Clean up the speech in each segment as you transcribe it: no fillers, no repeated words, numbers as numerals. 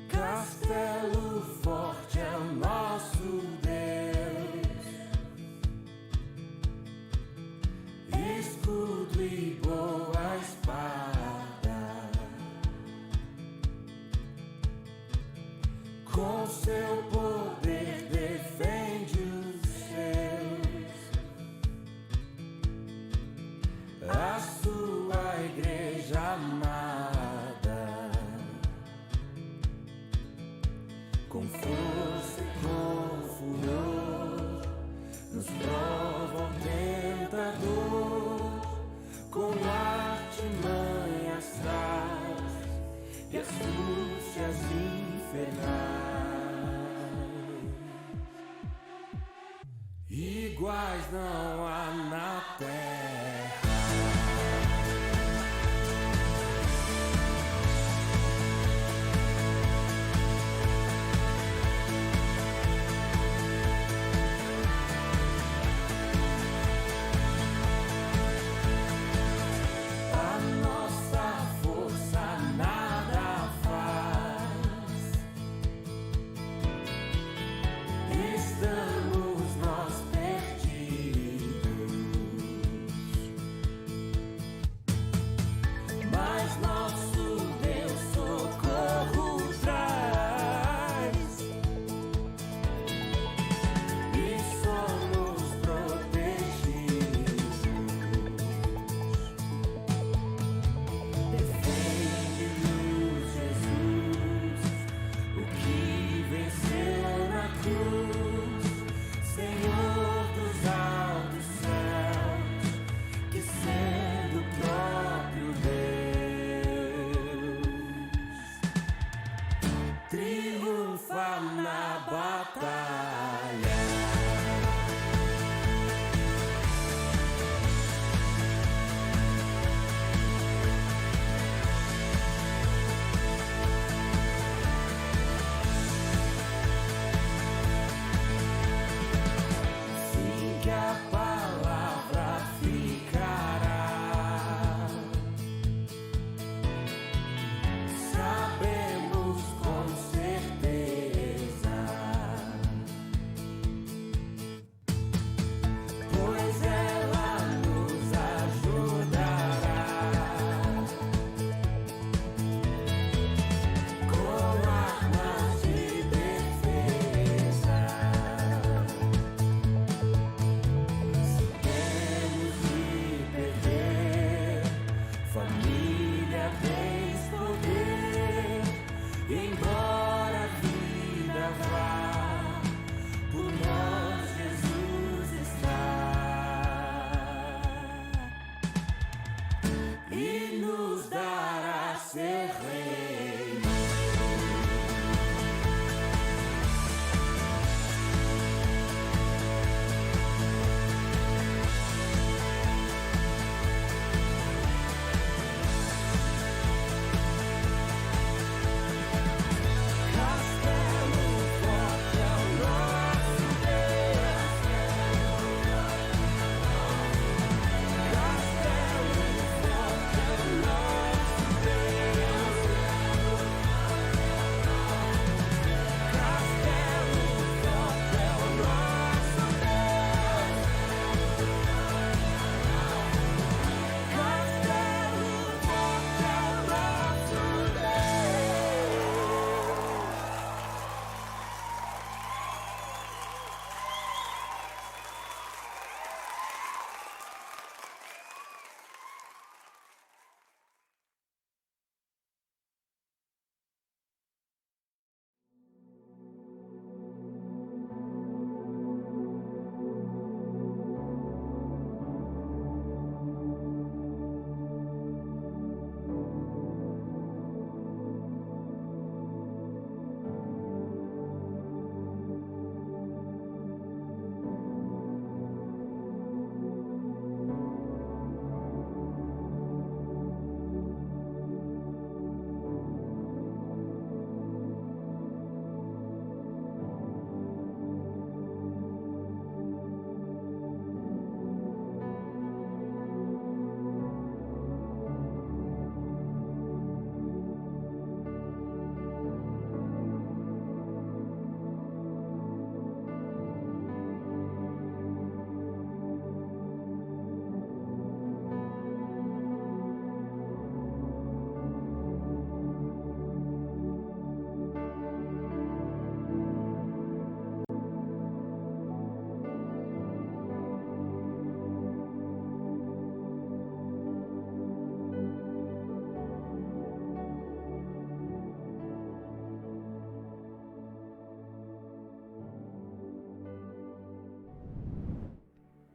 Castelo forte é o nosso Deus, escudo e boa espada, com seu poder defende os seus, a sua igreja amada. Com força e com furor nos prova o tentador, com artimanhas traz e astúcias infernais. Iguais não há na terra. Estamos nós perdidos,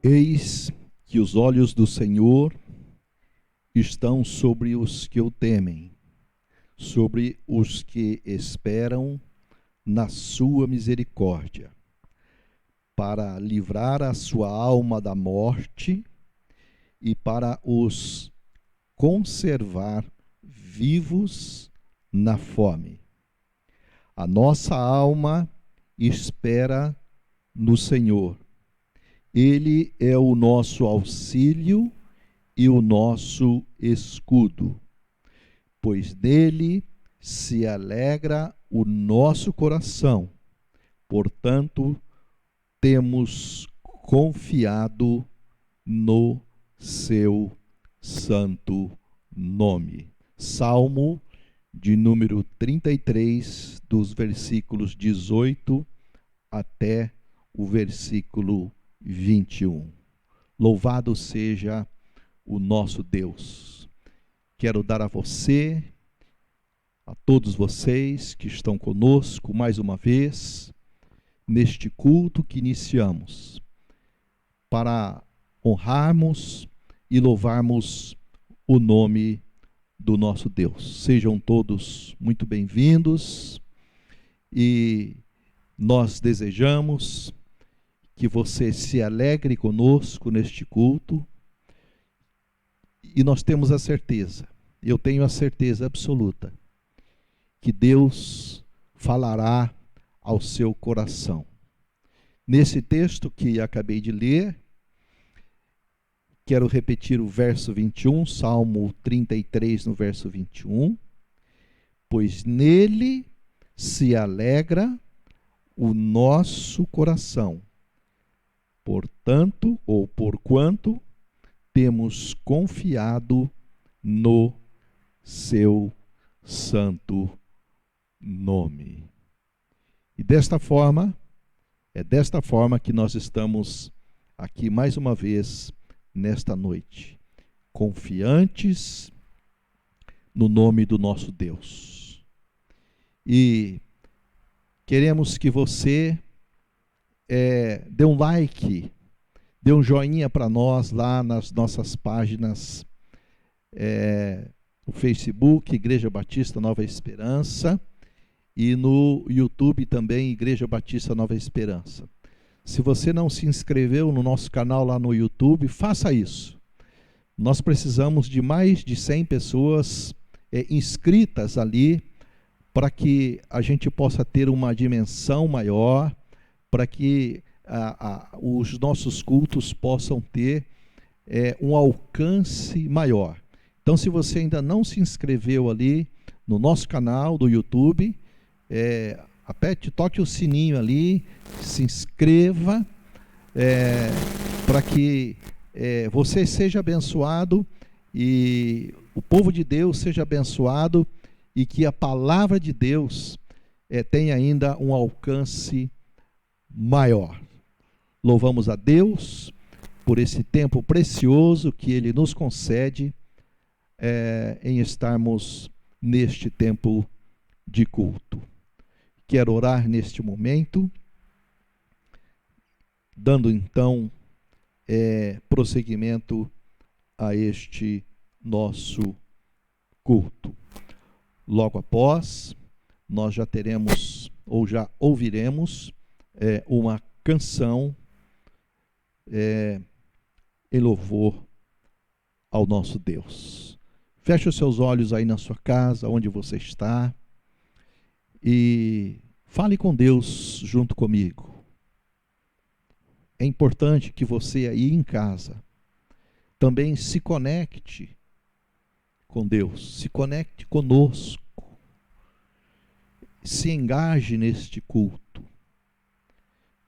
Eis que os olhos do Senhor estão sobre os que o temem, sobre os que esperam na sua misericórdia, para livrar a sua alma da morte e para os conservar vivos na fome. A nossa alma espera no Senhor. Ele é o nosso auxílio e o nosso escudo, pois nele se alegra o nosso coração. Portanto, temos confiado no seu santo nome. Salmo de número 33, dos versículos 18 até o versículo 21. Louvado seja o nosso Deus. Quero dar a você, a todos vocês que estão conosco mais uma vez, neste culto que iniciamos, para honrarmos e louvarmos o nome do nosso Deus. Sejam todos muito bem-vindos e nós desejamos que você se alegre conosco neste culto e nós temos a certeza, eu tenho a certeza absoluta, que Deus falará ao seu coração. Nesse texto que acabei de ler, quero repetir o verso 21, Salmo 33, no verso 21. Pois nele se alegra o nosso coração. Portanto, ou porquanto, temos confiado no seu santo nome. E desta forma, é desta forma que nós estamos aqui mais uma vez nesta noite, confiantes no nome do nosso Deus. E queremos que você dê um like, dê um joinha para nós lá nas nossas páginas, no Facebook, Igreja Batista Nova Esperança, e no YouTube também, Igreja Batista Nova Esperança. Se você não se inscreveu no nosso canal lá no YouTube, faça isso. Nós precisamos de mais de 100 pessoas inscritas ali, para que a gente possa ter uma dimensão maior, para que os nossos cultos possam ter um alcance maior. Então, se você ainda não se inscreveu ali no nosso canal do YouTube, toque o sininho ali, se inscreva, para que você seja abençoado e o povo de Deus seja abençoado e que a palavra de Deus tenha ainda um alcance maior. Louvamos a Deus por esse tempo precioso que Ele nos concede em estarmos neste tempo de culto. Quero orar neste momento, dando então prosseguimento a este nosso culto. Logo após, nós já teremos, ou já ouviremos, uma canção em louvor ao nosso Deus. Feche os seus olhos aí na sua casa, onde você está, e fale com Deus junto comigo. É importante que você aí em casa também se conecte com Deus, se conecte conosco, se engaje neste culto,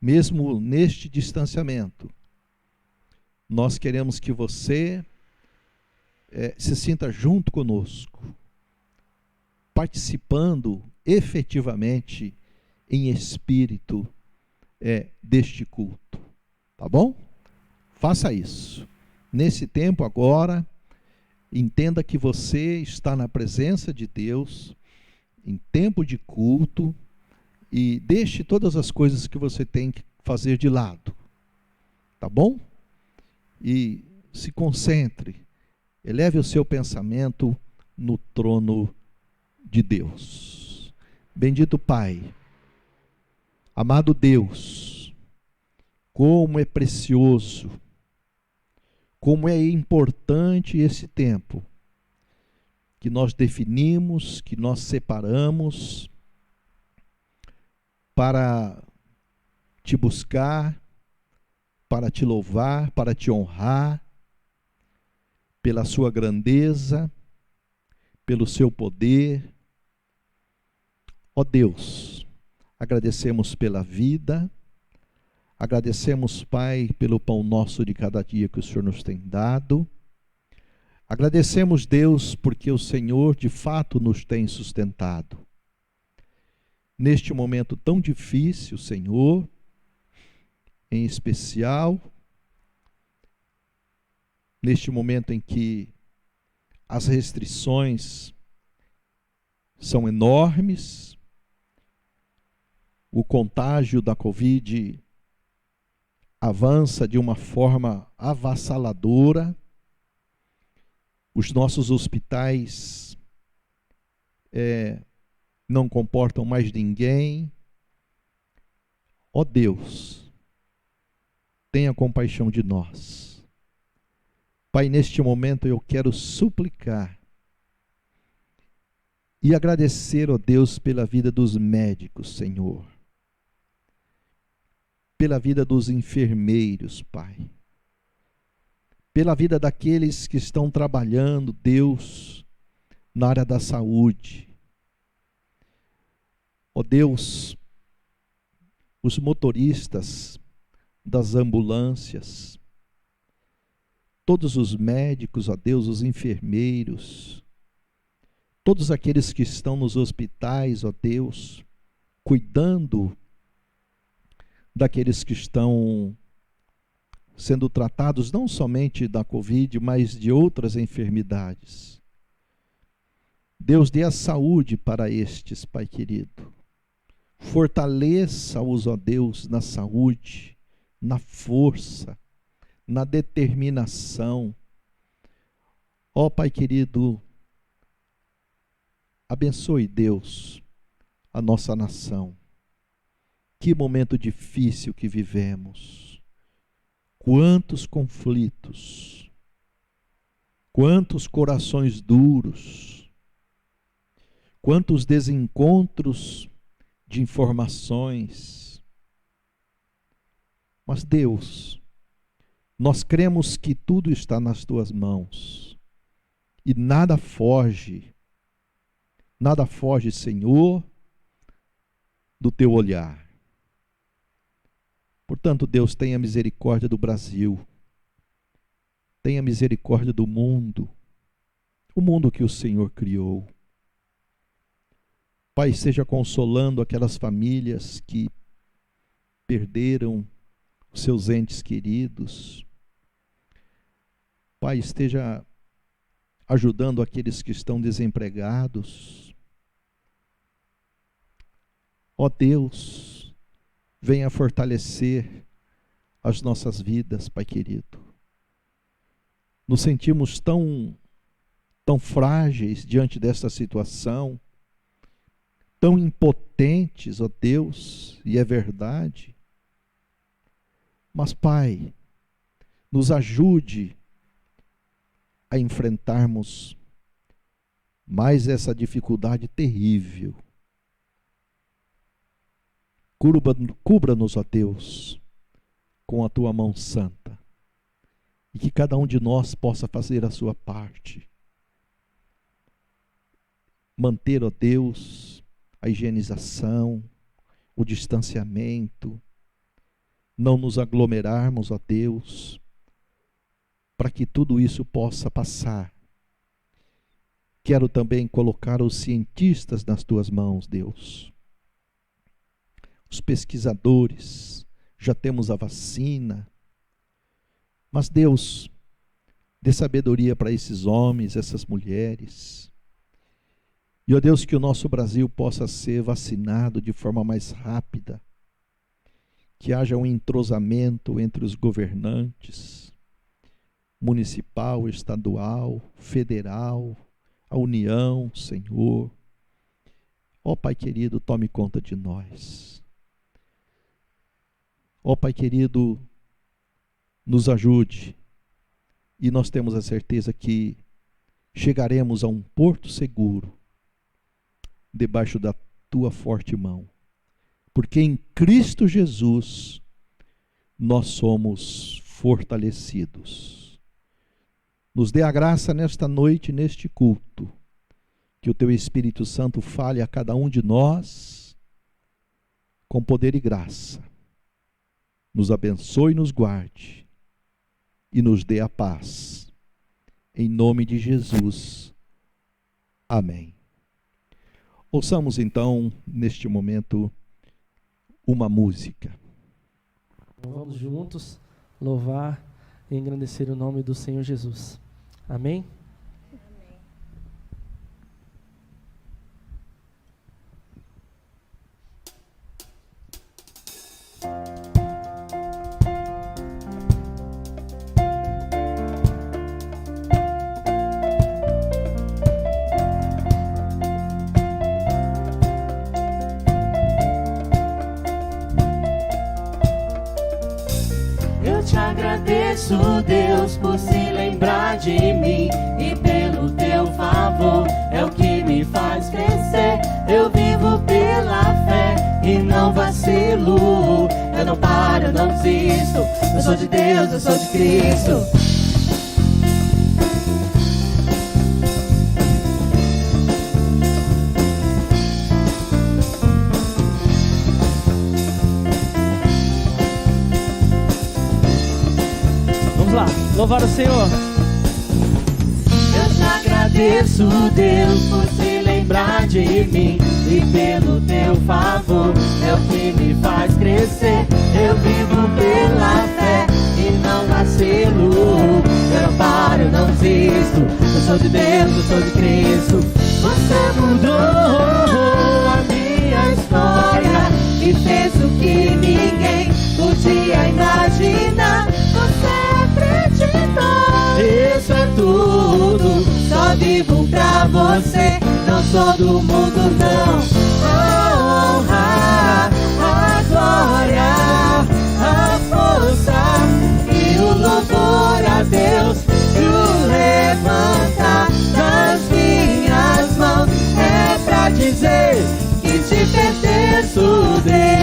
mesmo neste distanciamento. Nós queremos que você se sinta junto conosco, participando efetivamente em espírito deste culto, tá bom? Faça isso. Nesse tempo agora, entenda que você está na presença de Deus, em tempo de culto, e deixe todas as coisas que você tem que fazer de lado, tá bom? e se concentre, eleve o seu pensamento no trono de Deus. Bendito Pai, amado Deus, como é precioso, como é importante esse tempo que nós definimos, que nós separamos para te buscar, para te louvar, para te honrar, pela sua grandeza, pelo seu poder. Ó Deus, agradecemos pela vida, agradecemos, Pai, pelo pão nosso de cada dia que o Senhor nos tem dado. Agradecemos, Deus, porque o Senhor de fato nos tem sustentado. Neste momento tão difícil, Senhor, em especial, neste momento em que as restrições são enormes, o contágio da Covid avança de uma forma avassaladora, os nossos hospitais não comportam mais ninguém. Ó Deus, tenha compaixão de nós. Pai, neste momento eu quero suplicar e agradecer, ó Deus, pela vida dos médicos, Senhor. Pela vida dos enfermeiros, Pai. Pela vida daqueles que estão trabalhando, Deus, na área da saúde. Ó Deus, os motoristas das ambulâncias, todos os médicos, ó Deus, os enfermeiros, todos aqueles que estão nos hospitais, ó Deus, cuidando daqueles que estão sendo tratados não somente da Covid, mas de outras enfermidades. Deus, dê a saúde para estes, Pai querido. Fortaleça-os, ó Deus, na saúde, na força, na determinação. Ó Pai querido, abençoe, Deus, a nossa nação. Que momento difícil que vivemos. Quantos conflitos, quantos corações duros, quantos desencontros de informações. Mas Deus, nós cremos que tudo está nas tuas mãos e nada foge, Senhor, do teu olhar. Portanto, Deus, tenha misericórdia do Brasil, tenha misericórdia do mundo, o mundo que o Senhor criou. Pai, esteja consolando aquelas famílias que perderam os seus entes queridos. Pai, esteja ajudando aqueles que estão desempregados. Ó Deus, venha fortalecer as nossas vidas, Pai querido. Nos sentimos tão frágeis diante desta situação, tão impotentes, ó Deus, e é verdade. Mas, Pai, nos ajude a enfrentarmos mais essa dificuldade terrível. Cubra-nos, ó Deus, com a tua mão santa, e que cada um de nós possa fazer a sua parte. Manter, ó Deus, a higienização, o distanciamento, não nos aglomerarmos, ó Deus, para que tudo isso possa passar. Quero também colocar os cientistas nas tuas mãos, Deus. Os pesquisadores, já temos a vacina, mas Deus, dê sabedoria para esses homens, essas mulheres. E, ó Deus, que o nosso Brasil possa ser vacinado de forma mais rápida, que haja um entrosamento entre os governantes, municipal, estadual, federal, a União, Senhor. Ó Pai querido, tome conta de nós. Ó Pai querido, nos ajude. E nós temos a certeza que chegaremos a um porto seguro, debaixo da Tua forte mão. Porque em Cristo Jesus, nós somos fortalecidos. Nos dê a graça nesta noite, neste culto, que o Teu Espírito Santo fale a cada um de nós, com poder e graça. Nos abençoe e nos guarde, e nos dê a paz. Em nome de Jesus. Amém. Ouçamos então, neste momento, uma música. Vamos juntos louvar e engrandecer o nome do Senhor Jesus. Amém? Eu te agradeço, Deus, por se lembrar de mim, e pelo teu favor é o que me faz crescer. Eu vivo pela fé e não vacilo. Eu não paro, eu não desisto. Eu sou de Deus, eu sou de Cristo. Louvar o Senhor. Eu te agradeço, Deus, por se lembrar de mim, e pelo teu favor é o que me faz crescer. Eu vivo pela fé e não vacilo. Eu não paro, eu não desisto. Eu sou de Deus, eu sou de Cristo. Você mudou a minha história e fez o que ninguém podia imaginar. Você isso é tudo, só vivo pra você. Não sou do mundo, não. A honra, a glória, a força e o louvor a Deus, e o levantar das minhas mãos é pra dizer que te pertenço, Deus.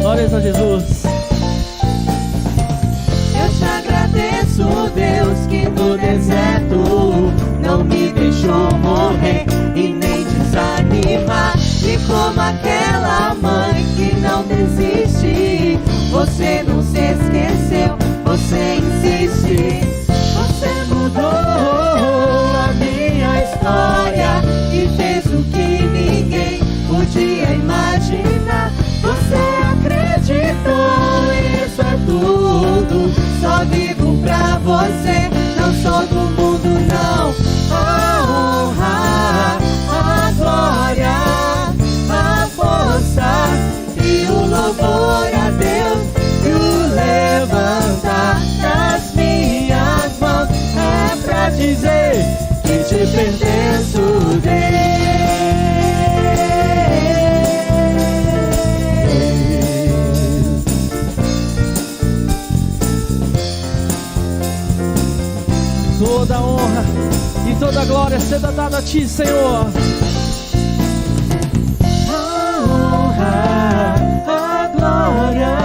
Glórias a Jesus. Eu te agradeço, Deus, que no deserto não me deixou morrer e nem desanimar. E como aquela mãe que não desiste, você não se esqueceu, você insiste. Você mudou a minha história e fez o que ninguém podia imaginar. Você acreditou, isso é tudo, só vivo pra você. Não sou do mundo, não. A honra, a glória, a força e o louvor a Deus, e o levantar das minhas mãos é pra dizer que te pertenço, Deus. Toda honra e toda glória seja dada a Ti, Senhor. A honra, a glória,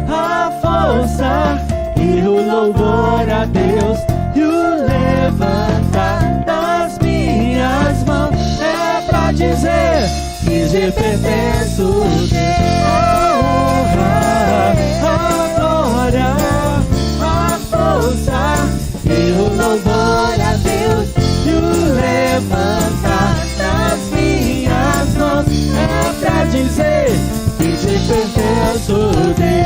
a força e o louvor a Deus, e o levantar das minhas mãos é pra dizer que te pertenço. A honra, a glória, a força e o louvor a Deus, e o levantar das minhas mãos é pra dizer que te pertenço, Deus.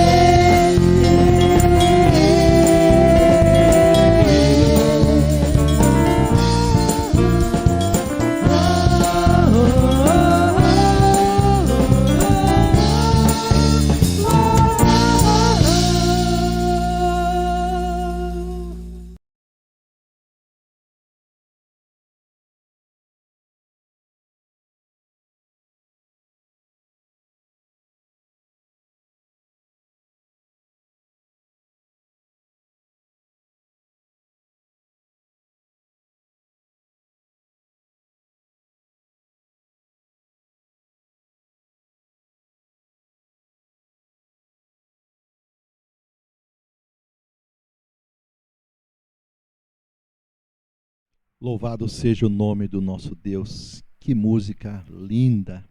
Louvado seja o nome do nosso Deus. Que música linda.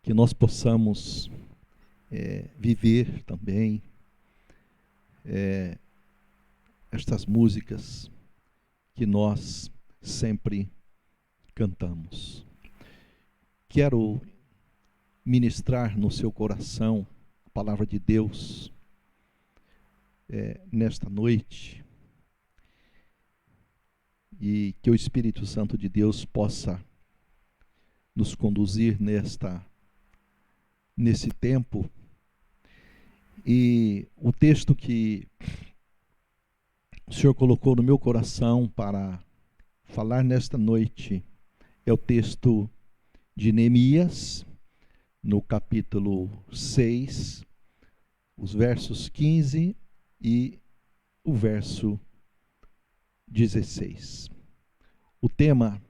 Que nós possamos viver também estas músicas que nós sempre cantamos. Quero ministrar no seu coração a palavra de Deus nesta noite, e que o Espírito Santo de Deus possa nos conduzir nesse tempo. E o texto que o Senhor colocou no meu coração para falar nesta noite é o texto de Neemias, no capítulo 6, os versos 15 e o verso 16. O tema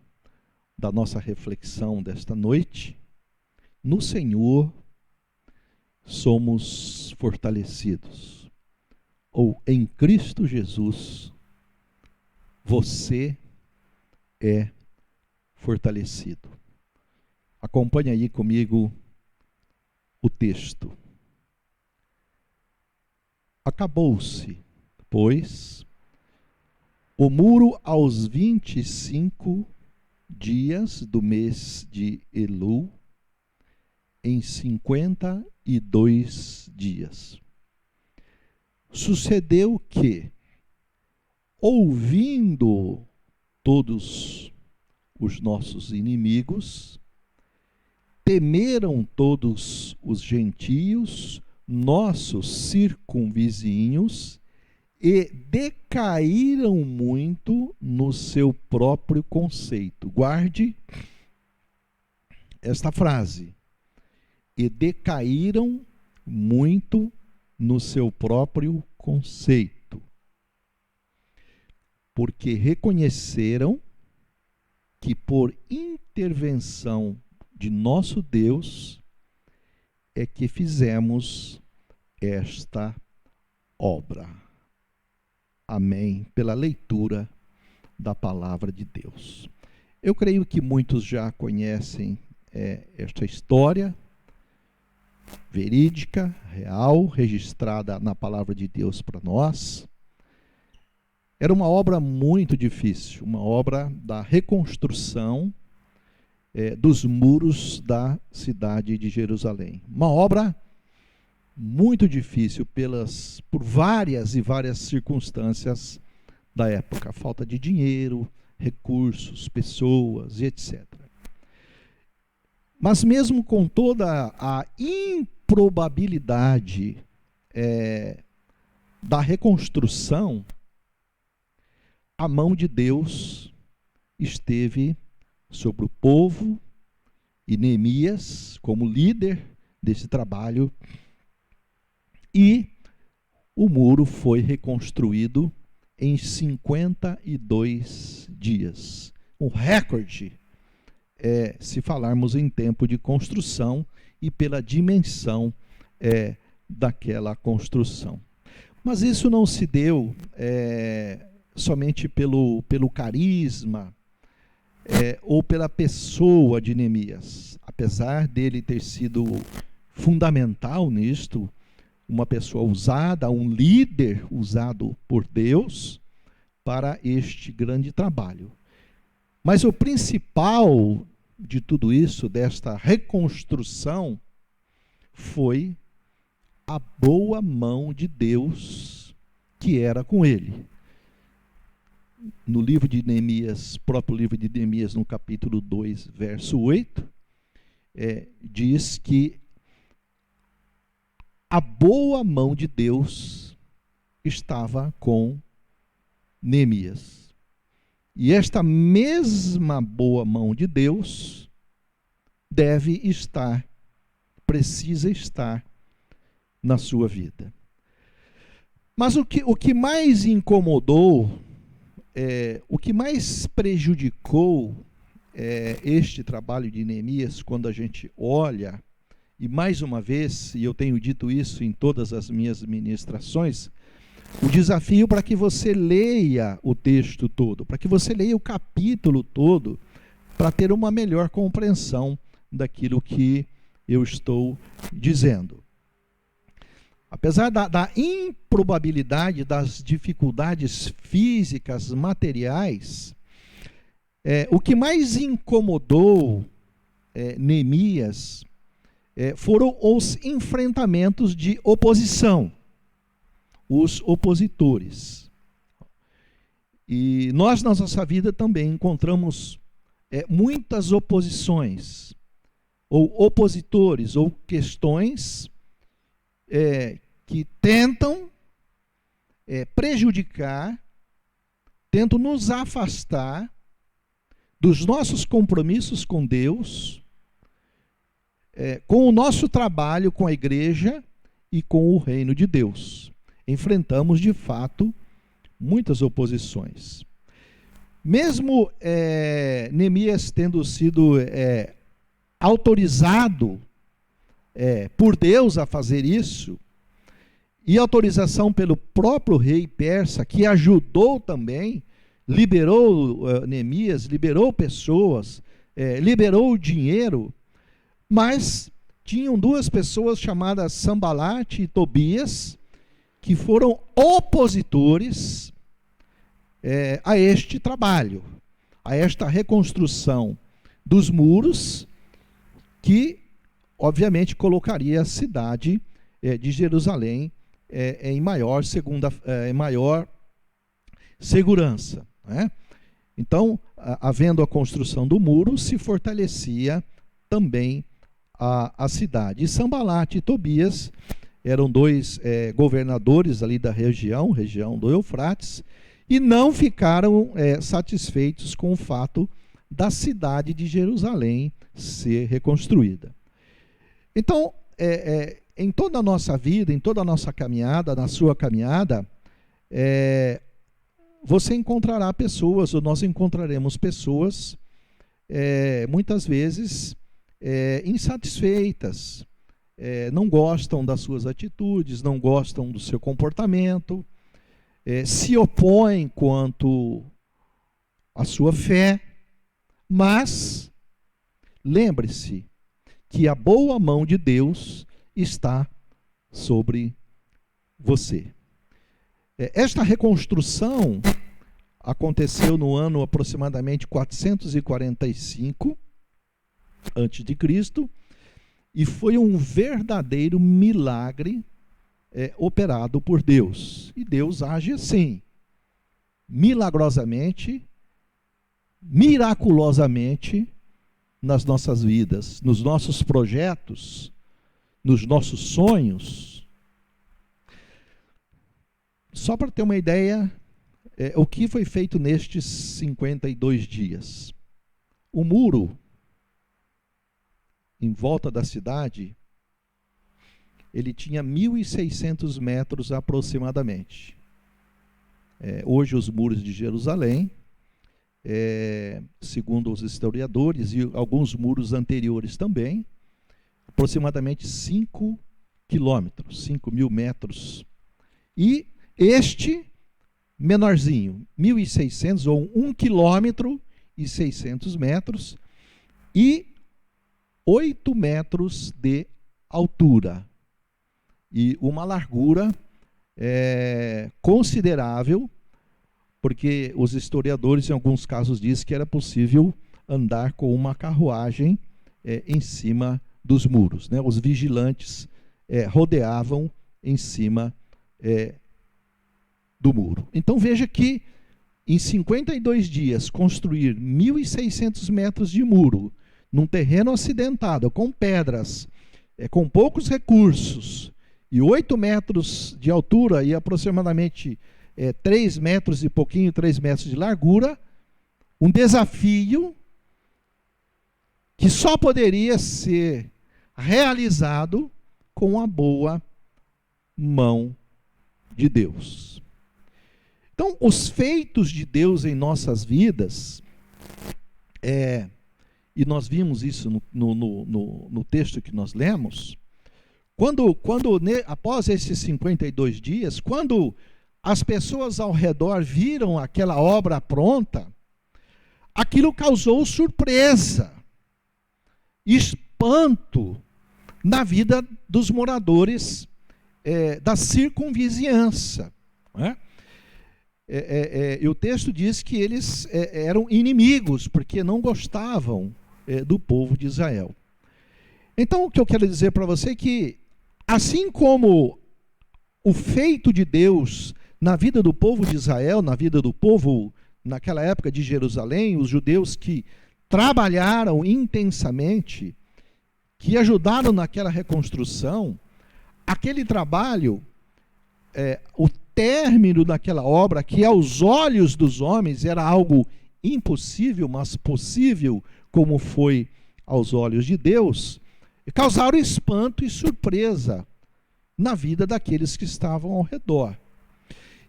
da nossa reflexão desta noite: no Senhor somos fortalecidos, ou em Cristo Jesus você é fortalecido. Acompanhe aí comigo o texto. Acabou-se, pois, o muro aos 25 dias do mês de Elul, em 52 dias. Sucedeu que, ouvindo todos os nossos inimigos, temeram todos os gentios, nossos circunvizinhos, e decaíram muito no seu próprio conceito. Guarde esta frase. E decaíram muito no seu próprio conceito, porque reconheceram que por intervenção de nosso Deus é que fizemos esta obra. Amém. Pela leitura da palavra de Deus. Eu creio que muitos já conhecem esta história verídica, real, registrada na palavra de Deus para nós. Era uma obra muito difícil, uma obra da reconstrução dos muros da cidade de Jerusalém. Uma obra muito difícil por várias e várias circunstâncias da época. Falta de dinheiro, recursos, pessoas e etc. Mas mesmo com toda a improbabilidade da reconstrução, a mão de Deus esteve sobre o povo, e Neemias, como líder desse trabalho, e o muro foi reconstruído em 52 dias. Um recorde, se falarmos em tempo de construção e pela dimensão daquela construção. Mas isso não se deu somente pelo carisma ou pela pessoa de Neemias. Apesar dele ter sido fundamental nisto, uma pessoa usada, um líder usado por Deus para este grande trabalho. Mas o principal de tudo isso, desta reconstrução, foi a boa mão de Deus que era com ele. No livro de Neemias, próprio livro de Neemias, no capítulo 2, verso 8, diz que a boa mão de Deus estava com Neemias. E esta mesma boa mão de Deus precisa estar na sua vida. Mas o que mais incomodou, o que mais prejudicou este trabalho de Neemias, quando a gente olha, e mais uma vez, e eu tenho dito isso em todas as minhas ministrações, o desafio para que você leia o texto todo, para que você leia o capítulo todo, para ter uma melhor compreensão daquilo que eu estou dizendo. Apesar da improbabilidade, das dificuldades físicas, materiais, o que mais incomodou Neemias foram os enfrentamentos de oposição, os opositores. E nós, na nossa vida, também encontramos muitas oposições, ou opositores, ou questões que tentam prejudicar, tentam nos afastar dos nossos compromissos com Deus, com o nosso trabalho com a igreja e com o reino de Deus. Enfrentamos, de fato, muitas oposições. Mesmo Neemias tendo sido autorizado por Deus a fazer isso, e autorização pelo próprio rei persa, que ajudou também, liberou Neemias, liberou pessoas, liberou dinheiro, mas tinham duas pessoas chamadas Sambalate e Tobias, que foram opositores a este trabalho, a esta reconstrução dos muros, que obviamente colocaria a cidade de Jerusalém em maior segurança, né? Então, havendo a construção do muro, se fortalecia também a cidade. E Sambalate e Tobias eram dois governadores ali da região do Eufrates, e não ficaram satisfeitos com o fato da cidade de Jerusalém ser reconstruída. Então, em toda a nossa vida, em toda a nossa caminhada, na sua caminhada, você encontrará pessoas, ou nós encontraremos pessoas, muitas vezes, insatisfeitas, não gostam das suas atitudes, não gostam do seu comportamento, se opõem quanto à sua fé, mas lembre-se que a boa mão de Deus está sobre você. Esta reconstrução aconteceu no ano aproximadamente 445 a.C., e foi um verdadeiro milagre operado por Deus. E Deus age assim, milagrosamente, miraculosamente, nas nossas vidas, nos nossos projetos, nos nossos sonhos. Só para ter uma ideia, o que foi feito nestes 52 dias? O muro em volta da cidade, ele tinha 1.600 metros aproximadamente. Hoje os muros de Jerusalém, segundo os historiadores e alguns muros anteriores também, aproximadamente 5 quilômetros, 5.000 metros. E este menorzinho, 1.600 ou 1 quilômetro e 600 metros e 8 metros de altura. E uma largura considerável, porque os historiadores, em alguns casos, dizem que era possível andar com uma carruagem em cima dos muros, né? Os vigilantes rodeavam em cima do muro. Então veja que em 52 dias construir 1.600 metros de muro num terreno acidentado, com pedras, com poucos recursos, e 8 metros de altura e aproximadamente 3 metros e pouquinho, 3 metros de largura, um desafio que só poderia ser realizado com a boa mão de Deus. Então, os feitos de Deus em nossas vidas, e nós vimos isso no texto que nós lemos, após esses 52 dias, quando as pessoas ao redor viram aquela obra pronta, aquilo causou surpresa, espanto na vida dos moradores da circunvizinhança. Né? E o texto diz que eles eram inimigos, porque não gostavam do povo de Israel. Então, o que eu quero dizer para você é que, assim como o feito de Deus na vida do povo de Israel, na vida do povo naquela época de Jerusalém, os judeus que trabalharam intensamente, que ajudaram naquela reconstrução, aquele trabalho, o término daquela obra, que aos olhos dos homens era algo impossível, mas possível, como foi aos olhos de Deus, causaram espanto e surpresa na vida daqueles que estavam ao redor.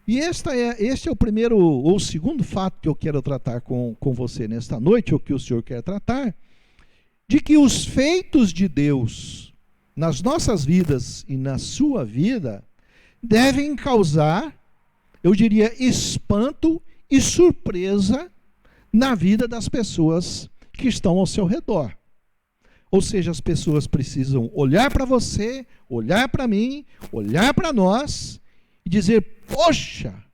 E este é o primeiro ou o segundo fato que eu quero tratar com você nesta noite, ou que o Senhor quer tratar, de que os feitos de Deus nas nossas vidas e na sua vida devem causar, eu diria, espanto e surpresa na vida das pessoas que estão ao seu redor. Ou seja, as pessoas precisam olhar para você, olhar para mim, olhar para nós e dizer: poxa,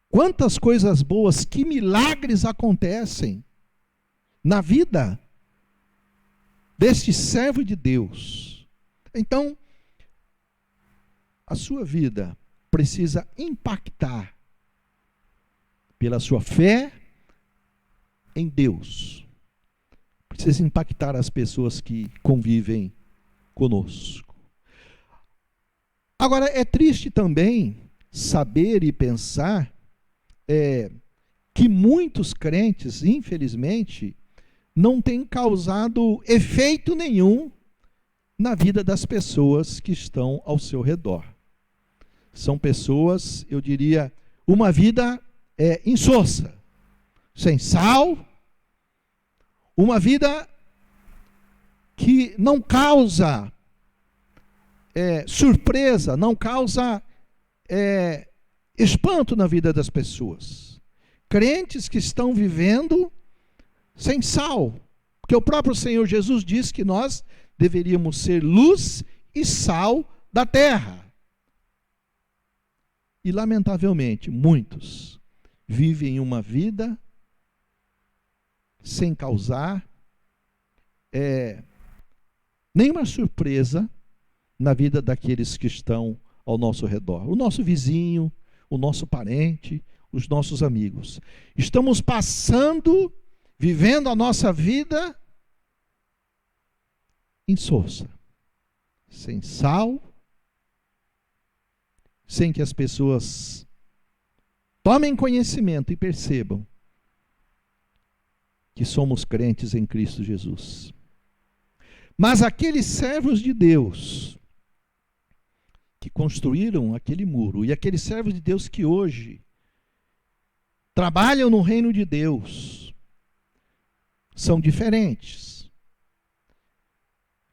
quantas coisas boas, que milagres acontecem na vida deste servo de Deus. Então, a sua vida precisa impactar pela sua fé em Deus. Precisa impactar as pessoas que convivem conosco. Agora, é triste também saber e pensar que muitos crentes, infelizmente, não têm causado efeito nenhum na vida das pessoas que estão ao seu redor. São pessoas, eu diria, uma vida insossa, sem sal, uma vida que não causa surpresa, não causa espanto na vida das pessoas. Crentes que estão vivendo sem sal, porque o próprio Senhor Jesus diz que nós deveríamos ser luz e sal da terra. E, lamentavelmente, muitos vivem uma vida sem causar nenhuma surpresa na vida daqueles que estão ao nosso redor. O nosso vizinho, o nosso parente, os nossos amigos. Estamos passando, vivendo a nossa vida insossa, sem sal, sem que as pessoas tomem conhecimento e percebam que somos crentes em Cristo Jesus. Mas aqueles servos de Deus que construíram aquele muro, e aqueles servos de Deus que hoje trabalham no reino de Deus, são diferentes.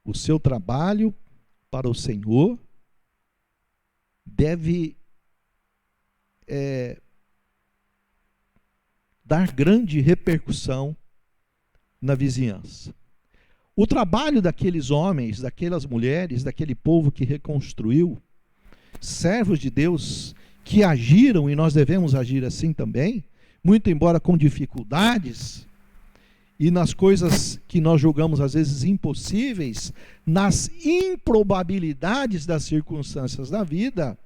O seu trabalho para o Senhor deve dar grande repercussão na vizinhança. O trabalho daqueles homens, daquelas mulheres, daquele povo que reconstruiu, servos de Deus que agiram, e nós devemos agir assim também, muito embora com dificuldades, e nas coisas que nós julgamos às vezes impossíveis, nas improbabilidades das circunstâncias da vida,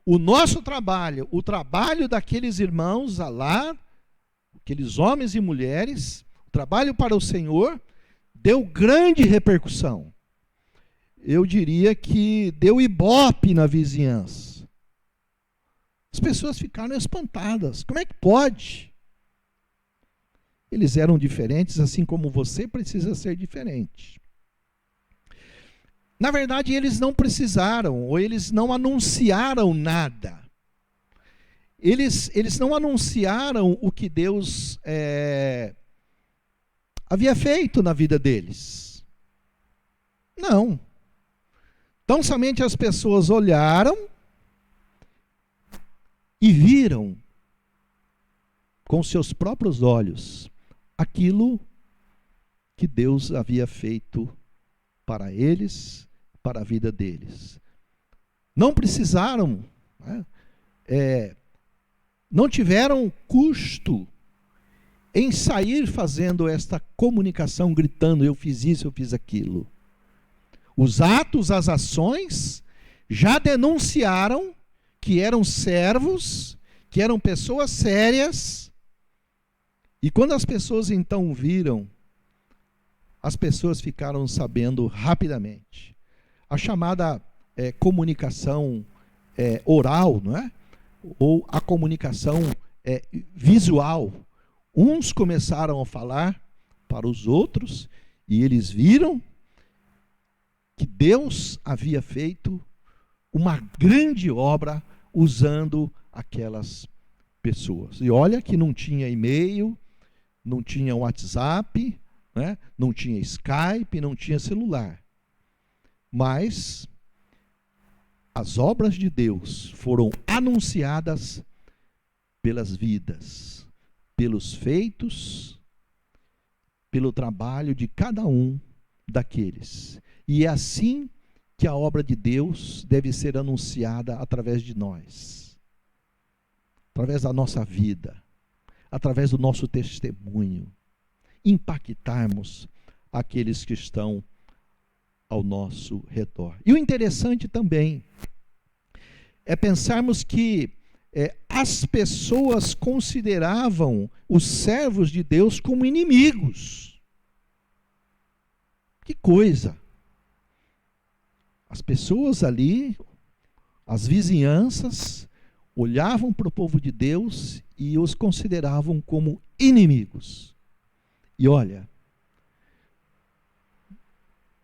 o nosso trabalho, o trabalho daqueles irmãos lá, aqueles homens e mulheres, o trabalho para o Senhor, deu grande repercussão. Eu diria que deu ibope na vizinhança. As pessoas ficaram espantadas. Como é que pode? Eles eram diferentes, assim como você precisa ser diferente. Na verdade, eles não precisaram, ou eles não anunciaram nada. Eles não anunciaram o que Deus havia feito na vida deles. Não. Então, somente as pessoas olharam e viram com seus próprios olhos aquilo que Deus havia feito para eles, para a vida deles. Não precisaram, não tiveram custo em sair fazendo esta comunicação, gritando: eu fiz isso, eu fiz aquilo. Os atos, as ações, já denunciaram que eram servos, que eram pessoas sérias. E quando as pessoas então viram, as pessoas ficaram sabendo rapidamente. A chamada comunicação oral, não é? Ou a comunicação visual. Uns começaram a falar para os outros e eles viram que Deus havia feito uma grande obra usando aquelas pessoas. E olha que não tinha e-mail, não tinha WhatsApp, né? Não tinha Skype, não tinha celular. Mas as obras de Deus foram anunciadas pelas vidas, pelos feitos, pelo trabalho de cada um daqueles. E é assim que a obra de Deus deve ser anunciada através de nós, através da nossa vida, através do nosso testemunho, impactarmos aqueles que estão ao nosso redor. E o interessante também é pensarmos que as pessoas consideravam os servos de Deus como inimigos. Que coisa! As pessoas ali, as vizinhanças, olhavam para o povo de Deus e os consideravam como inimigos. E olha,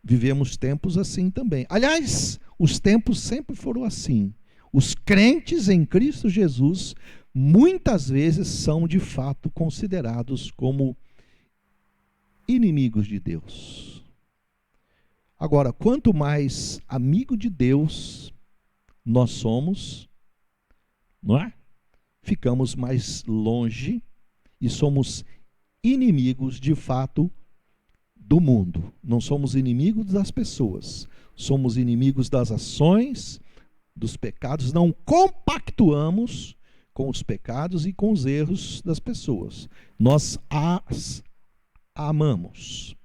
vivemos tempos assim também. Aliás, os tempos sempre foram assim. Os crentes em Cristo Jesus, muitas vezes, são de fato considerados como inimigos de Deus. Agora, quanto mais amigo de Deus nós somos, não é? Ficamos mais longe e somos inimigos, de fato, do mundo. Não somos inimigos das pessoas, somos inimigos das ações, dos pecados. Não compactuamos com os pecados e com os erros das pessoas. Nós as amamos.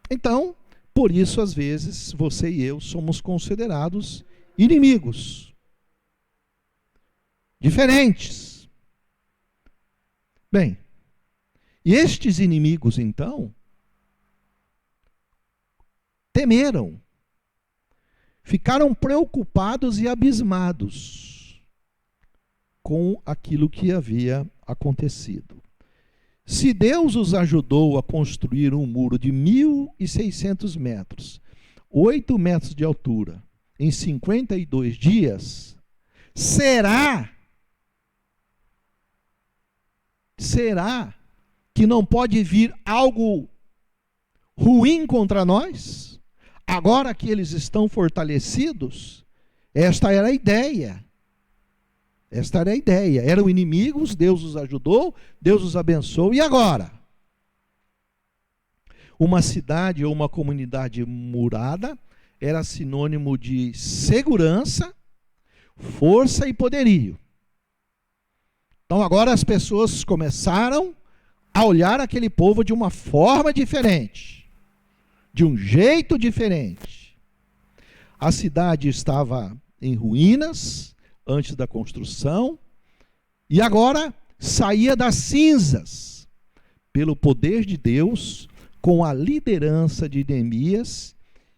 Então, por isso, às vezes, você e eu somos considerados inimigos, diferentes. Bem, e estes inimigos, então, temeram, ficaram preocupados e abismados com aquilo que havia acontecido. Se Deus os ajudou a construir um muro de 1.600 metros, 8 metros de altura, em 52 dias, será que não pode vir algo ruim contra nós? Agora que eles estão fortalecidos? Esta era a ideia. Esta era a ideia. Eram inimigos, Deus os ajudou, Deus os abençoou. E agora? Uma cidade ou uma comunidade murada era sinônimo de segurança, força e poderio. Então agora as pessoas começaram a olhar aquele povo de uma forma diferente, de um jeito diferente. A cidade estava em ruínas antes da construção, e agora saía das cinzas, pelo poder de Deus, com a liderança de Neemias,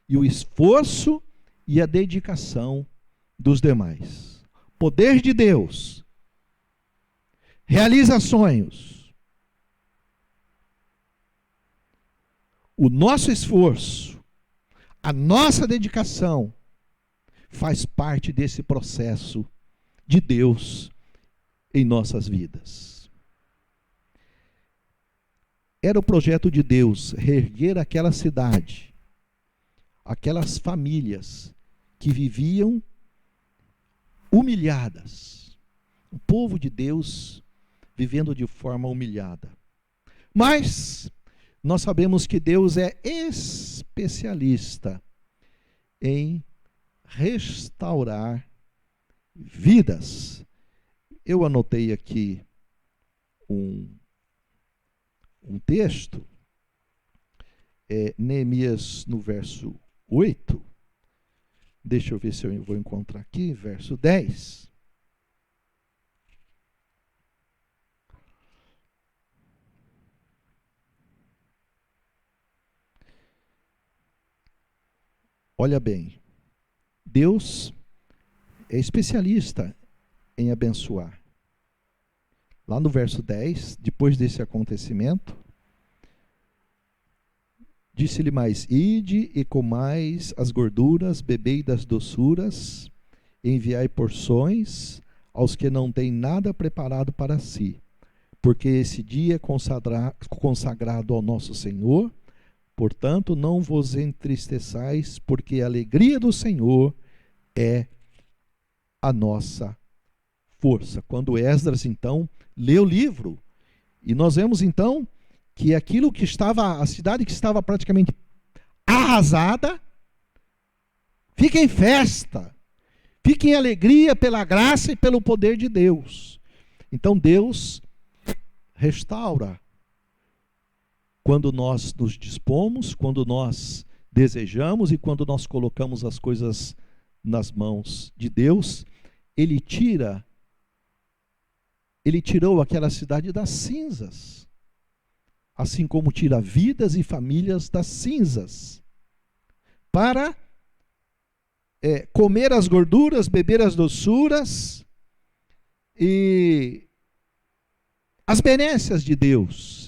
e o esforço e a dedicação dos demais. Poder de Deus realiza sonhos. O nosso esforço, a nossa dedicação, faz parte desse processo de Deus em nossas vidas. Era o projeto de Deus reerguer aquela cidade, aquelas famílias que viviam humilhadas, O povo de Deus vivendo de forma humilhada. Mas nós sabemos que Deus é especialista em restaurar vidas. Eu anotei aqui um texto, Neemias no verso 8. Deixa eu ver se eu vou encontrar aqui, verso 10. Olha bem, Deus é especialista em abençoar. Lá no verso 10, depois desse acontecimento, disse-lhe mais: ide e comais as gorduras, bebei das doçuras, enviai porções aos que não têm nada preparado para si, porque esse dia é consagrado ao nosso Senhor. Portanto, não vos entristeçais, porque a alegria do Senhor é a nossa força. Quando Esdras, então, lê o livro, e nós vemos, então, que aquilo que estava, a cidade que estava praticamente arrasada, fica em festa, fica em alegria pela graça e pelo poder de Deus. Então, Deus restaura quando nós nos dispomos, quando nós desejamos e quando nós colocamos as coisas nas mãos de Deus. Ele tirou aquela cidade das cinzas, assim como tira vidas e famílias das cinzas, para comer as gorduras, beber as doçuras e as benécias de Deus.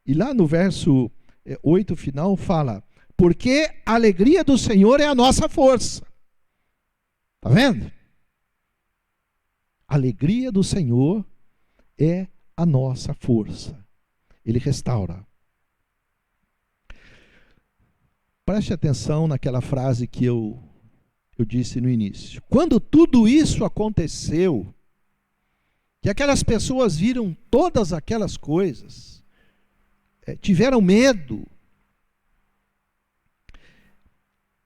E lá no verso 8 final fala: porque a alegria do Senhor é a nossa força. Está vendo? A alegria do Senhor é a nossa força. Ele restaura. Preste atenção naquela frase que eu disse no início. Quando tudo isso aconteceu, que aquelas pessoas viram todas aquelas coisas, tiveram medo.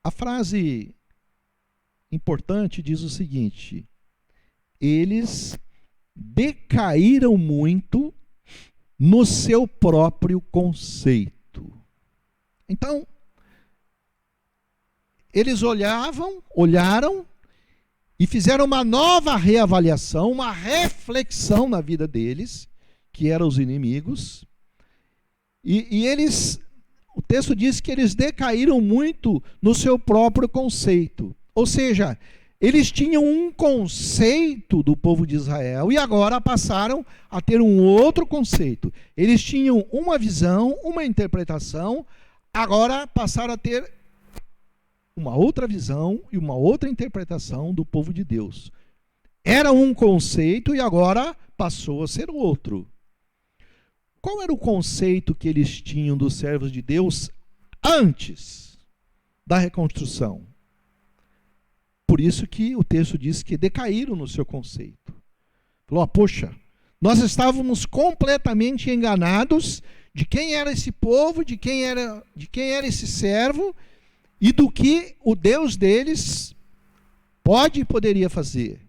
A frase importante diz o seguinte: eles decaíram muito no seu próprio conceito. Então, eles olharam e fizeram uma nova reavaliação, uma reflexão na vida deles, que eram os inimigos, e eles, o texto diz que eles decaíram muito no seu próprio conceito. Ou seja, eles tinham um conceito do povo de Israel e agora passaram a ter um outro conceito. Eles tinham uma visão, uma interpretação, agora passaram a ter uma outra visão e uma outra interpretação do povo de Deus. Era um conceito e agora passou a ser outro. Qual era o conceito que eles tinham dos servos de Deus antes da reconstrução? Por isso que o texto diz que decaíram no seu conceito. Falou: poxa, nós estávamos completamente enganados de quem era esse povo, de quem era esse servo e do que o Deus deles pode e poderia fazer.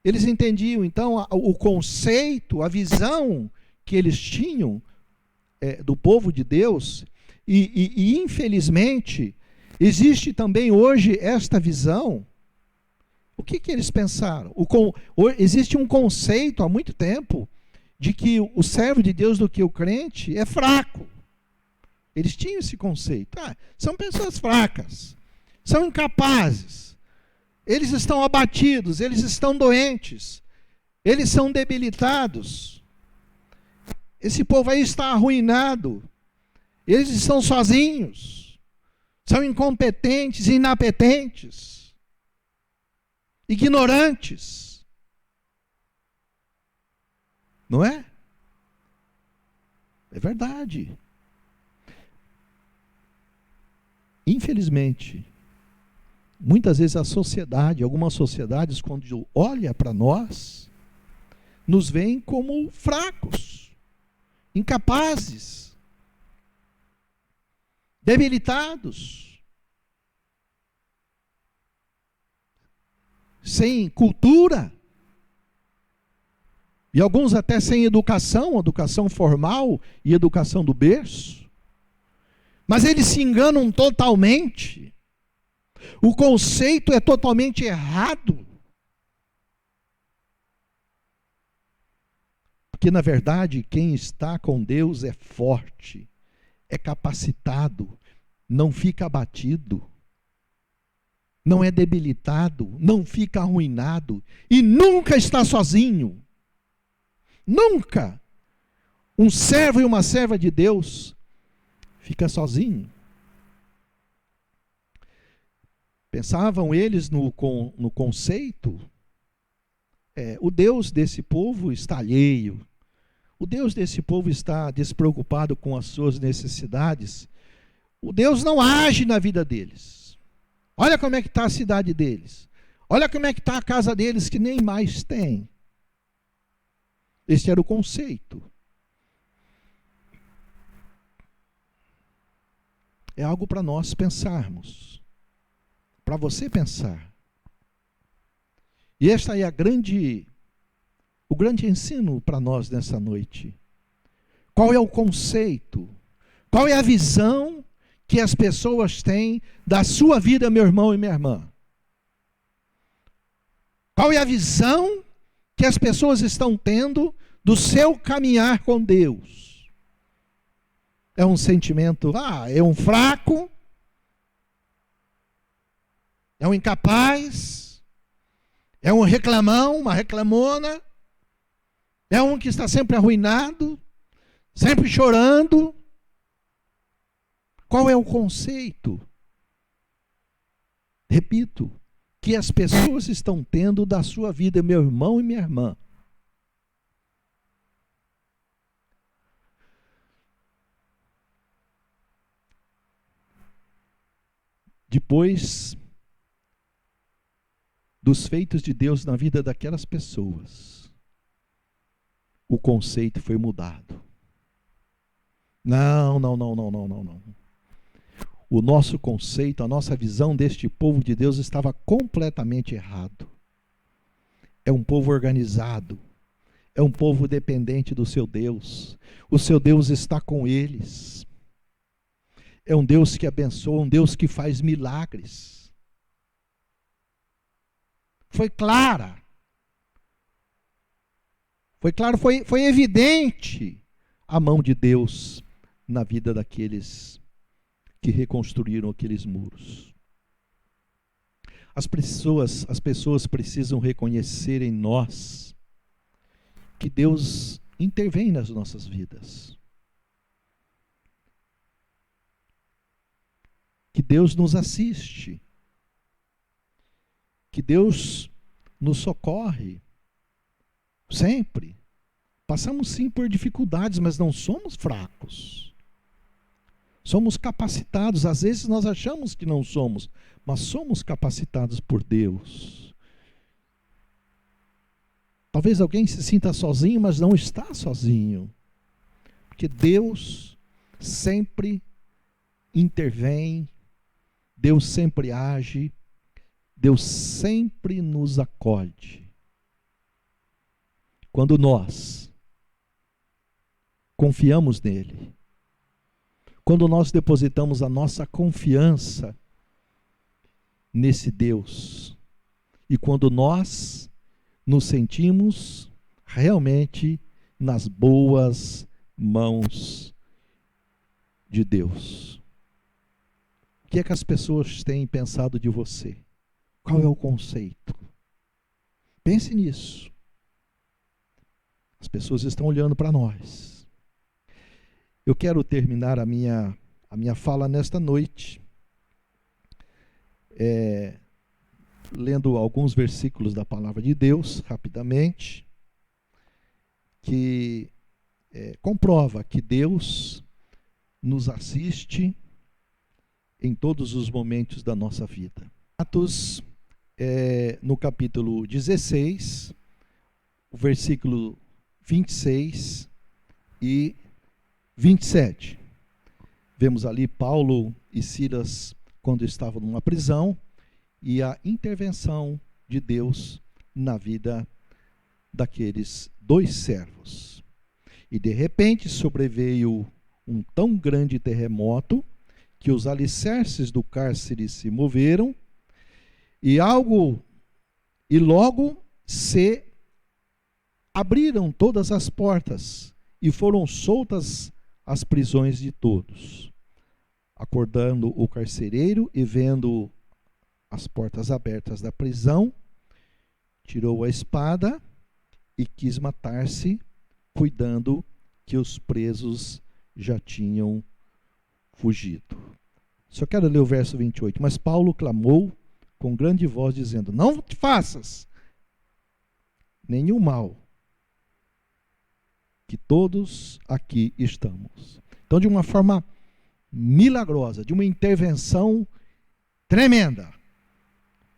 Eles entendiam, então, o conceito, a visão que eles tinham do povo de Deus, e infelizmente, existe também hoje esta visão. O que eles pensaram? Existe um conceito há muito tempo de que o servo de Deus, do que o crente, é fraco. Eles tinham esse conceito. São pessoas fracas, são incapazes, eles estão abatidos, eles estão doentes, eles são debilitados. Esse povo aí está arruinado, eles estão sozinhos, são incompetentes, inapetentes, ignorantes. Não é? É verdade. Infelizmente, muitas vezes a sociedade, algumas sociedades, quando olha para nós, nos veem como fracos, incapazes, debilitados, sem cultura, e alguns até sem educação formal e educação do berço. Mas eles se enganam totalmente. O conceito é totalmente errado. Porque, na verdade, quem está com Deus é forte, é capacitado, não fica abatido, não é debilitado, não fica arruinado e nunca está sozinho. Nunca. Um servo e uma serva de Deus fica sozinho. Pensavam eles no conceito, o Deus desse povo está alheio, o Deus desse povo está despreocupado com as suas necessidades, o Deus não age na vida deles. Olha como é que está a cidade deles, olha como é que está a casa deles que nem mais tem. Esse era o conceito. É algo para nós pensarmos, para você pensar. E esta é o grande ensino para nós nessa noite. Qual é o conceito? Qual é a visão que as pessoas têm da sua vida, meu irmão e minha irmã? Qual é a visão que as pessoas estão tendo do seu caminhar com Deus? É um sentimento, é um fraco, é um incapaz, é um reclamão, uma reclamona, é um que está sempre arruinado, sempre chorando. Qual é o conceito? Repito, que as pessoas estão tendo da sua vida, meu irmão e minha irmã. Depois dos feitos de Deus na vida daquelas pessoas, o conceito foi mudado. Não. O nosso conceito, a nossa visão deste povo de Deus estava completamente errado. É um povo organizado, é um povo dependente do seu Deus. O seu Deus está com eles. É um Deus que abençoa, um Deus que faz milagres. Foi evidente a mão de Deus na vida daqueles que reconstruíram aqueles muros. As pessoas precisam reconhecer em nós que Deus intervém nas nossas vidas. Que Deus nos assiste. Que Deus nos socorre. Sempre. Passamos sim por dificuldades, mas não somos fracos. Somos capacitados. Às vezes nós achamos que não somos, mas somos capacitados por Deus. Talvez alguém se sinta sozinho, mas não está sozinho. Porque Deus sempre intervém, Deus sempre age, Deus sempre nos acode. Quando nós confiamos nele, quando nós depositamos a nossa confiança nesse Deus, e quando nós nos sentimos realmente nas boas mãos de Deus. O que é que as pessoas têm pensado de você? Qual é o conceito? Pense nisso. As pessoas estão olhando para nós. Eu quero terminar a minha fala nesta noite, lendo alguns versículos da palavra de Deus, rapidamente, que comprova que Deus nos assiste em todos os momentos da nossa vida. Atos, no capítulo 16, o versículo 26 e 27. Vemos ali Paulo e Silas quando estavam numa prisão e a intervenção de Deus na vida daqueles dois servos. E de repente sobreveio um tão grande terremoto que os alicerces do cárcere se moveram e logo se abriram todas as portas e foram soltas as prisões de todos. Acordando o carcereiro e vendo as portas abertas da prisão, tirou a espada e quis matar-se, cuidando que os presos já tinham fugido. Só quero ler o verso 28. Mas Paulo clamou com grande voz, dizendo: não te faças nenhum mal, que todos aqui estamos. Então, de uma forma milagrosa, de uma intervenção tremenda,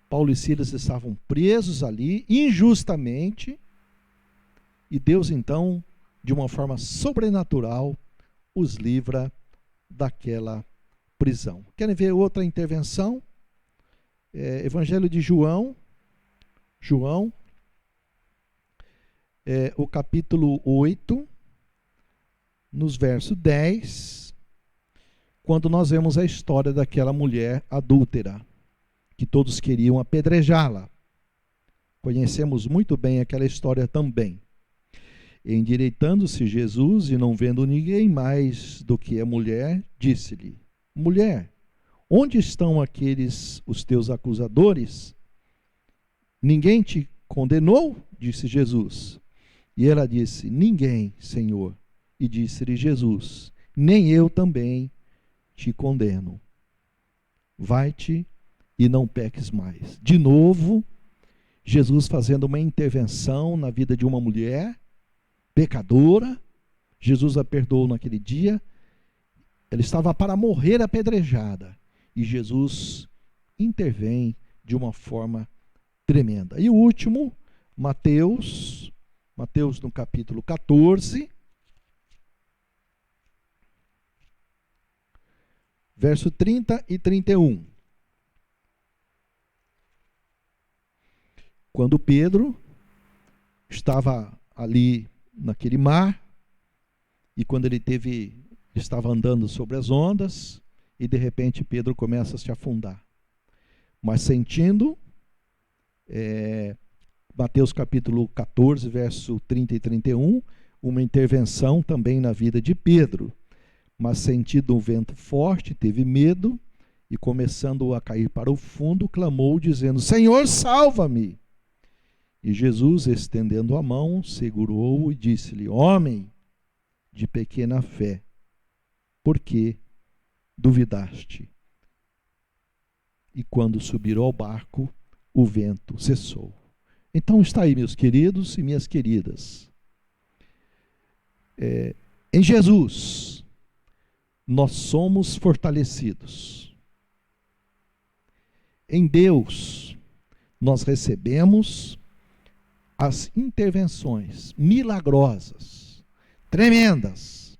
Paulo e Silas estavam presos ali, injustamente, e Deus, então, de uma forma sobrenatural, os livra daquela prisão. Querem ver outra intervenção? Evangelho de João, o capítulo 8, nos versos 10, quando nós vemos a história daquela mulher adúltera, que todos queriam apedrejá-la. Conhecemos muito bem aquela história também. Endireitando-se Jesus e não vendo ninguém mais do que a mulher, disse-lhe: mulher, onde estão os teus acusadores? Ninguém te condenou? Disse Jesus. E ela disse: ninguém, Senhor. E disse-lhe Jesus: nem eu também te condeno. Vai-te e não peques mais. De novo, Jesus fazendo uma intervenção na vida de uma mulher pecadora. Jesus a perdoou naquele dia. Ela estava para morrer apedrejada. E Jesus intervém de uma forma tremenda. E o último, Mateus no capítulo 14, verso 30 e 31. Quando Pedro estava ali naquele mar, e quando ele estava andando sobre as ondas, e de repente Pedro começa a se afundar. Mas sentindo, Mateus capítulo 14, verso 30 e 31, uma intervenção também na vida de Pedro. Mas sentindo um vento forte, teve medo, e começando a cair para o fundo, clamou dizendo: Senhor, salva-me! E Jesus, estendendo a mão, segurou-o e disse-lhe: homem de pequena fé, por que duvidaste? E quando subiram ao barco, o vento cessou. Então está aí, meus queridos e minhas queridas. Em Jesus, nós somos fortalecidos. Em Deus, nós recebemos as intervenções milagrosas, tremendas,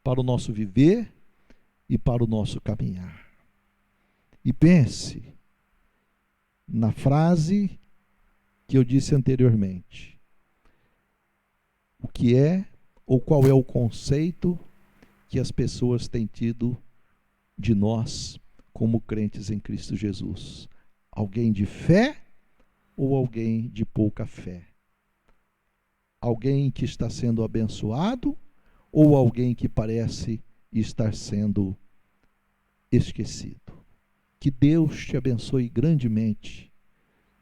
para o nosso viver e para o nosso caminhar. E pense na frase que eu disse anteriormente. O que é ou qual é o conceito que as pessoas têm tido de nós como crentes em Cristo Jesus? Alguém de fé ou alguém de pouca fé? Alguém que está sendo abençoado ou alguém que parece estar sendo esquecido? Que Deus te abençoe grandemente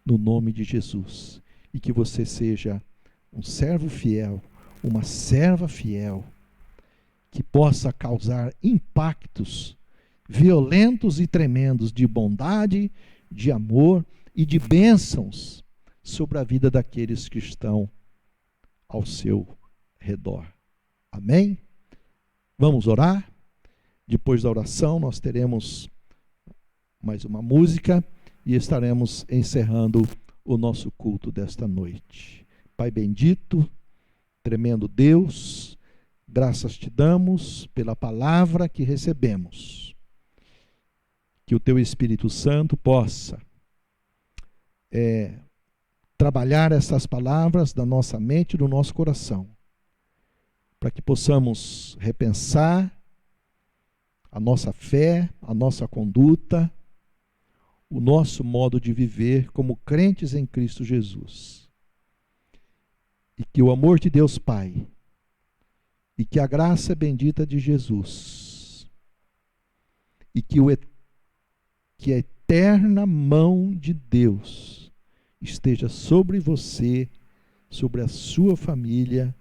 no nome de Jesus, e que você seja um servo fiel, uma serva fiel, que possa causar impactos violentos e tremendos de bondade, de amor e de bênçãos sobre a vida daqueles que estão ao seu redor. Amém? Vamos orar? Depois da oração nós teremos mais uma música e estaremos encerrando o nosso culto desta noite. Pai bendito, tremendo Deus, graças te damos pela palavra que recebemos. Que o teu Espírito Santo possa trabalhar essas palavras na nossa mente e no nosso coração, para que possamos repensar a nossa fé, a nossa conduta, o nosso modo de viver como crentes em Cristo Jesus. E que o amor de Deus Pai, e que a graça bendita de Jesus, e que a eterna mão de Deus esteja sobre você, sobre a sua família,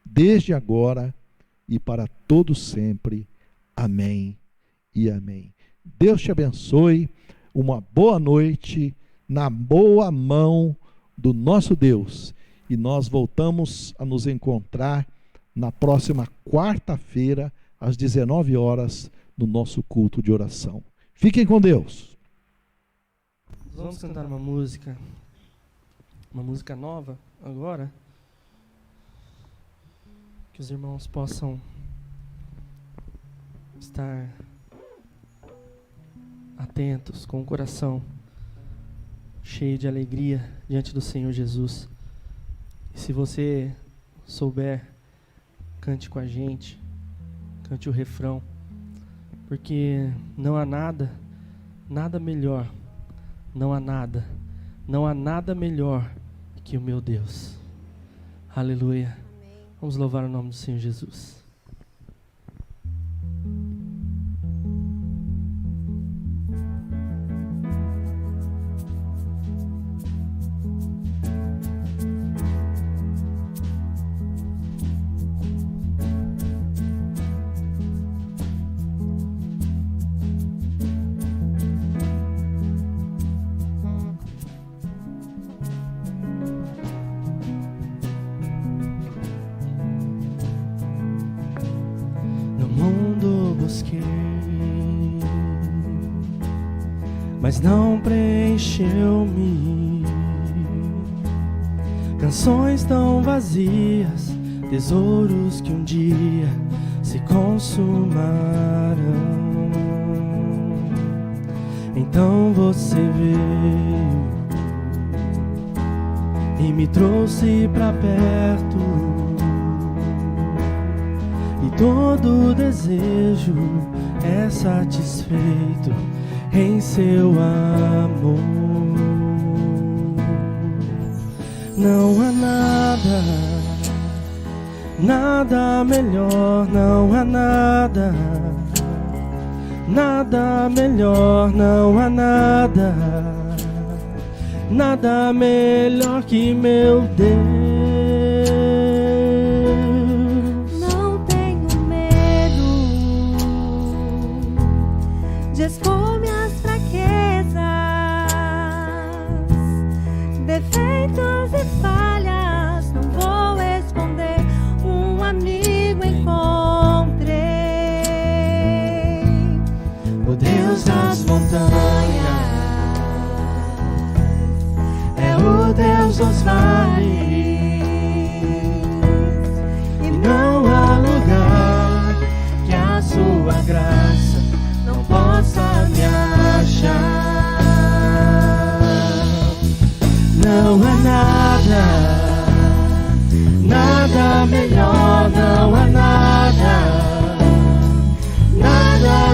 desde agora e para todo sempre. Amém e amém. Deus te abençoe. Uma boa noite na boa mão do nosso Deus. E nós voltamos a nos encontrar na próxima quarta-feira, às 19 horas, no nosso culto de oração. Fiquem com Deus. Vamos cantar uma música nova agora. Que os irmãos possam estar atentos, com o coração cheio de alegria diante do Senhor Jesus. E se você souber, cante com a gente, cante o refrão, porque não há nada melhor, não há nada melhor que o meu Deus. Aleluia. Vamos louvar o nome do Senhor Jesus. Mas não preencheu-me. Canções tão vazias, tesouros que um dia se consumarão. Então você veio e me trouxe pra perto, e todo desejo é satisfeito em seu amor. Não há nada melhor, não há nada melhor, não há nada melhor que meu Deus. Não tenho medo de expor minhas fraquezas, defeitos e falhas, não vou esconder. Um amigo encontrei, O Deus das montanhas, é o Deus dos vales, e não há lugar que a sua graça não possa me achar. Não há nada melhor, não há nada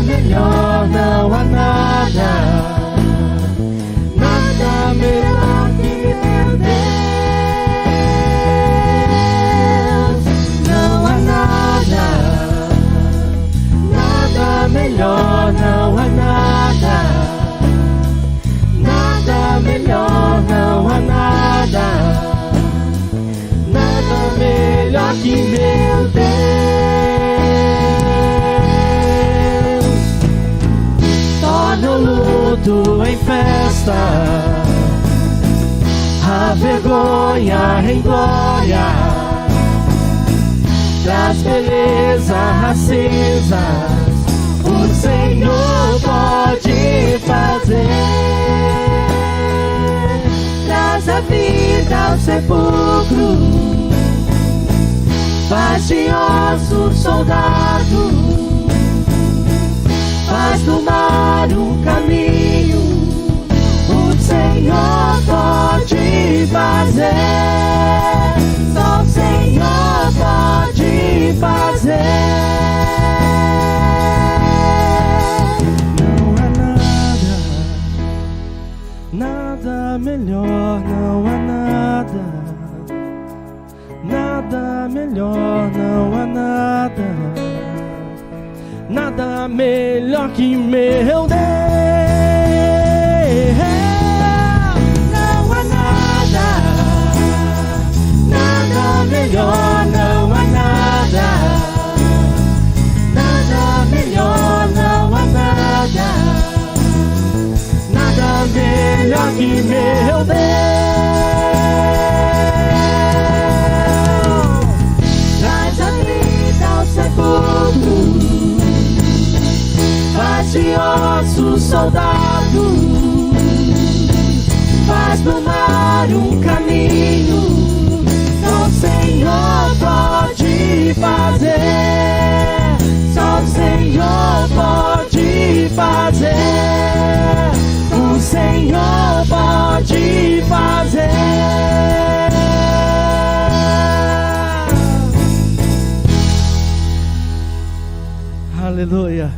melhor, não há nada melhor que meu Deus. Não há nada melhor, não há nada melhor, não há nada melhor que meu Deus. Torna o luto em festa, a vergonha em glória, traz beleza acesas, o Senhor pode fazer. Traz a vida ao sepulcro, faz de ossos soldado, faz do mar um caminho. O Senhor pode fazer, só o Senhor pode fazer. Não há nada melhor, não há nada melhor, não há nada melhor que meu Deus. Não há nada melhor, não há nada melhor, não há nada melhor que meu Deus. Traz a vida ao sepulcro, faz de ossos soldado, faz do mar um caminho. Só o Senhor pode fazer, só o Senhor pode fazer, o Senhor pode fazer. Aleluia.